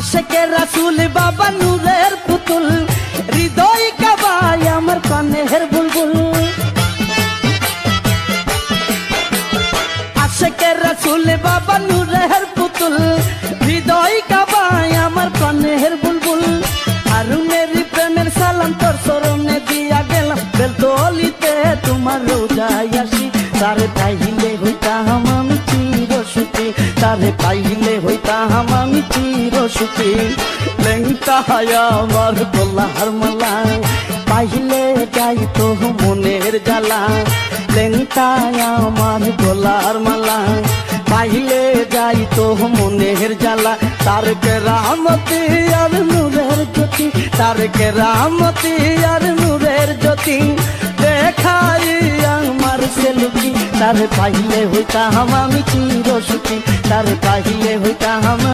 আশেকে রাসূল বাবা নূরের পুতুল, হৃদয় কাবায় আমার কানের বুলবুল। আশেকে রাসূল বাবা নূরের পুতুল, হৃদয় কাবায় আমার কানের বুলবুল। হারুনের প্রেমের সালাম তোর চরণে দিয়া গেলাম, বেলতলিতে তোমার রোজায় আসি। তারে পাইলে হইতাম আমি চিরসুখী, তারে পাইলে হইতাম আমি চিরসুখী। লেংটা আমার গলার মালা, পাইলে যাইতো মনের জ্বালা। লেংটা আমার গলার মালা, পাইলে যাইতো মনের জ্বালা। তার কেরামতি আর নূরের জ্যোতি, তার কেরামতি আর নূরের জ্যোতি দেখাই আমার সেলুকি। তার পাইলে হইতাম আমি চিরসুখী, তার পাইলে হইতাম